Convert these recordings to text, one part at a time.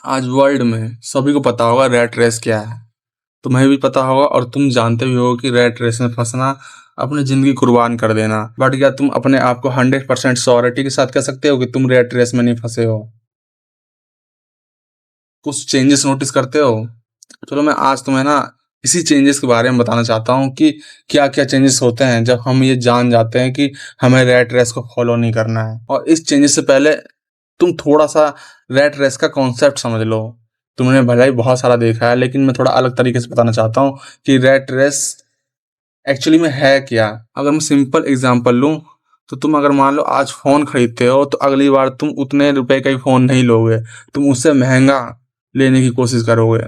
आज वर्ल्ड में सभी को पता होगा रैट रेस क्या है। तुम्हें भी पता होगा और तुम जानते भी हो कि रैट रेस में फंसना अपनी जिंदगी कुर्बान कर देना। बट क्या तुम अपने आप को 100% श्योरिटी के साथ कह सकते हो कि तुम रैट रेस में नहीं फंसे हो? कुछ चेंजेस नोटिस करते हो? चलो मैं आज तुम्हें ना इसी चेंजेस के बारे में बताना चाहता हूँ कि क्या क्या चेंजेस होते हैं जब हम ये जान जाते हैं कि हमें रैट रेस को फॉलो नहीं करना है। और इस चेंजेस से पहले तुम थोड़ा सा रैट रेस का कॉन्सेप्ट समझ लो। तुमने भले ही बहुत सारा देखा है, लेकिन मैं थोड़ा अलग तरीके से बताना चाहता हूँ कि रैट रेस एक्चुअली में है क्या। अगर मैं सिंपल एग्जांपल लूँ तो तुम अगर मान लो आज फ़ोन खरीदते हो तो अगली बार तुम उतने रुपए का ही फ़ोन नहीं लोगे, तुम उससे महंगा लेने की कोशिश करोगे।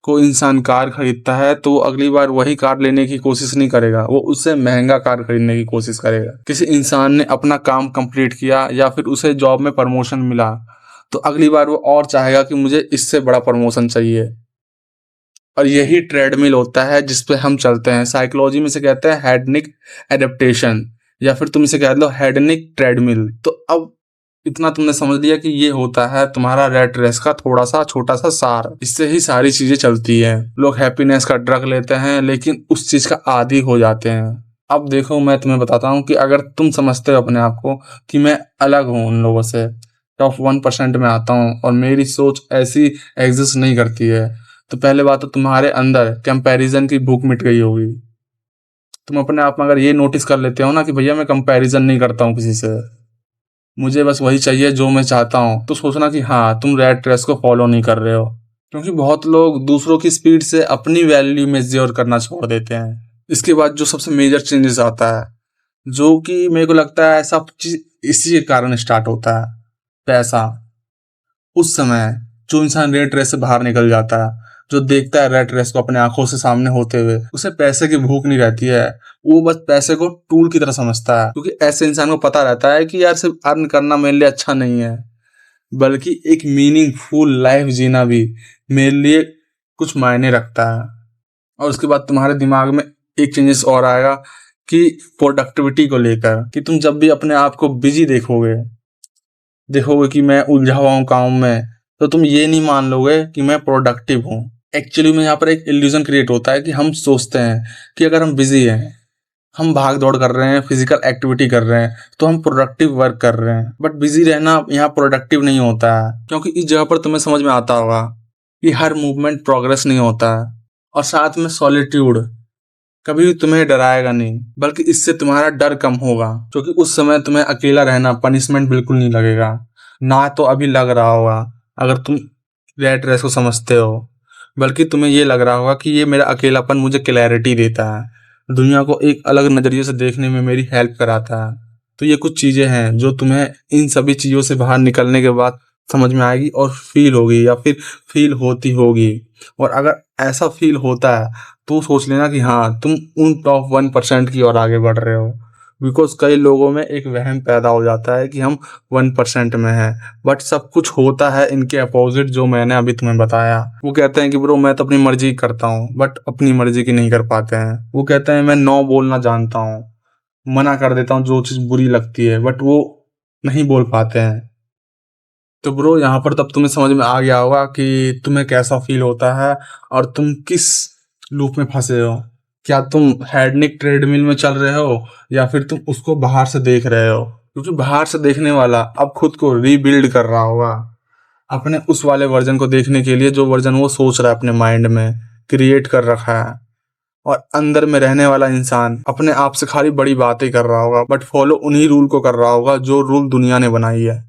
कोई इंसान कार खरीदता है तो वो अगली बार वही कार लेने की कोशिश नहीं करेगा, वो उससे महंगा कार खरीदने की कोशिश करेगा। किसी इंसान ने अपना काम कंप्लीट किया या फिर उसे जॉब में प्रमोशन मिला तो अगली बार वो और चाहेगा कि मुझे इससे बड़ा प्रमोशन चाहिए। और यही ट्रेडमिल होता है जिस पे हम चलते हैं। साइकोलॉजी में इसे कहते हैं हेडनिक एडेप्टेशन, या फिर तुम इसे कह लो हेडनिक ट्रेडमिल। तो अब इतना तुमने समझ लिया कि ये होता है तुम्हारा रैट रेस का थोड़ा सा छोटा सा सार। इससे ही सारी चीजें चलती है। लोग हैप्पीनेस का ड्रग लेते हैं लेकिन उस चीज का आदी हो जाते हैं। अब देखो मैं तुम्हें बताता हूँ कि अगर तुम समझते हो अपने आप को कि मैं अलग हूँ उन लोगों से, टॉप 1% में आता हूँ और मेरी सोच ऐसी एग्जिस्ट नहीं करती है, तो पहले बात तो तुम्हारे अंदर कंपैरिजन की भूख मिट गई होगी। तुम अपने आप में अगर ये नोटिस कर लेते हो ना कि भैया मैं कंपैरिजन नहीं करता हूँ किसी से, मुझे बस वही चाहिए जो मैं चाहता हूँ, तो सोचना कि हाँ तुम रैट रेस को फॉलो नहीं कर रहे हो। क्योंकि बहुत लोग दूसरों की स्पीड से अपनी वैल्यू मेजर करना छोड़ देते हैं। इसके बाद जो सबसे मेजर चेंजेस आता है, जो कि मेरे को लगता है सब चीज इसी के कारण स्टार्ट होता है, पैसा। उस समय जो इंसान रेट रेस से बाहर निकल जाता है, जो देखता है रेट रेस को अपने आंखों से सामने होते हुए, उसे पैसे की भूख नहीं रहती है। वो बस पैसे को टूल की तरह समझता है, क्योंकि ऐसे इंसान को पता रहता है कि यार सिर्फ अर्न करना मेरे लिए अच्छा नहीं है, बल्कि एक मीनिंगफुल लाइफ जीना भी मेरे लिए कुछ मायने रखता है। और उसके बाद तुम्हारे दिमाग में एक चेंजेस और आएगा कि प्रोडक्टिविटी को लेकर, कि तुम जब भी अपने आप को बिजी देखोगे देखोगे कि मैं उलझा हुआ हूँ काम में, तो तुम ये नहीं मान लोगे कि मैं प्रोडक्टिव हूँ। एक्चुअली में यहाँ पर एक इल्यूजन क्रिएट होता है कि हम सोचते हैं कि अगर हम बिजी हैं, हम भाग दौड़ कर रहे हैं, फिजिकल एक्टिविटी कर रहे हैं, तो हम प्रोडक्टिव वर्क कर रहे हैं। बट बिजी रहना यहाँ प्रोडक्टिव नहीं होता है, क्योंकि इस जगह पर तुम्हें समझ में आता होगा कि हर मूवमेंट प्रोग्रेस नहीं होता है। और साथ में सॉलिट्यूड कभी भी तुम्हें डराएगा नहीं, बल्कि इससे तुम्हारा डर कम होगा, क्योंकि उस समय तुम्हें अकेला रहना पनिशमेंट बिल्कुल नहीं लगेगा। ना तो अभी लग रहा होगा अगर तुम रैट रेस को समझते हो, बल्कि तुम्हें ये लग रहा होगा कि ये मेरा अकेलापन मुझे क्लैरिटी देता है, दुनिया को एक अलग नज़रिए से देखने में मेरी हेल्प कराता है। तो ये कुछ चीज़ें हैं जो तुम्हें इन सभी चीज़ों से बाहर निकलने के बाद समझ में आएगी और फील होगी, या फिर फील होती होगी। और अगर ऐसा फील होता है तो सोच लेना कि हाँ तुम उन टॉप 1% की ओर आगे बढ़ रहे हो। बिकॉज कई लोगों में एक वहम पैदा हो जाता है कि हम 1% में हैं, बट सब कुछ होता है इनके अपोजिट जो मैंने अभी तुम्हें बताया। वो कहते हैं कि ब्रो मैं तो अपनी मर्जी करता हूँ, बट अपनी मर्जी की नहीं कर पाते हैं। वो कहते हैं मैं नो बोलना जानता हूँ, मना कर देता हूँ जो चीज़ बुरी लगती है, बट वो नहीं बोल पाते हैं। तो ब्रो यहाँ पर तब तुम्हें समझ में आ गया होगा कि तुम्हें कैसा फील होता है और तुम किस लूप में फंसे हो। क्या तुम हेडनिक ट्रेडमिल में चल रहे हो, या फिर तुम उसको बाहर से देख रहे हो? क्योंकि बाहर से देखने वाला अब खुद को रीबिल्ड कर रहा होगा अपने उस वाले वर्जन को देखने के लिए, जो वर्जन वो सोच रहा है अपने माइंड में क्रिएट कर रखा है। और अंदर में रहने वाला इंसान अपने आप से खाली बड़ी बातें कर रहा होगा, बट फॉलो उन्हीं रूल को कर रहा होगा जो रूल दुनिया ने बनाई है।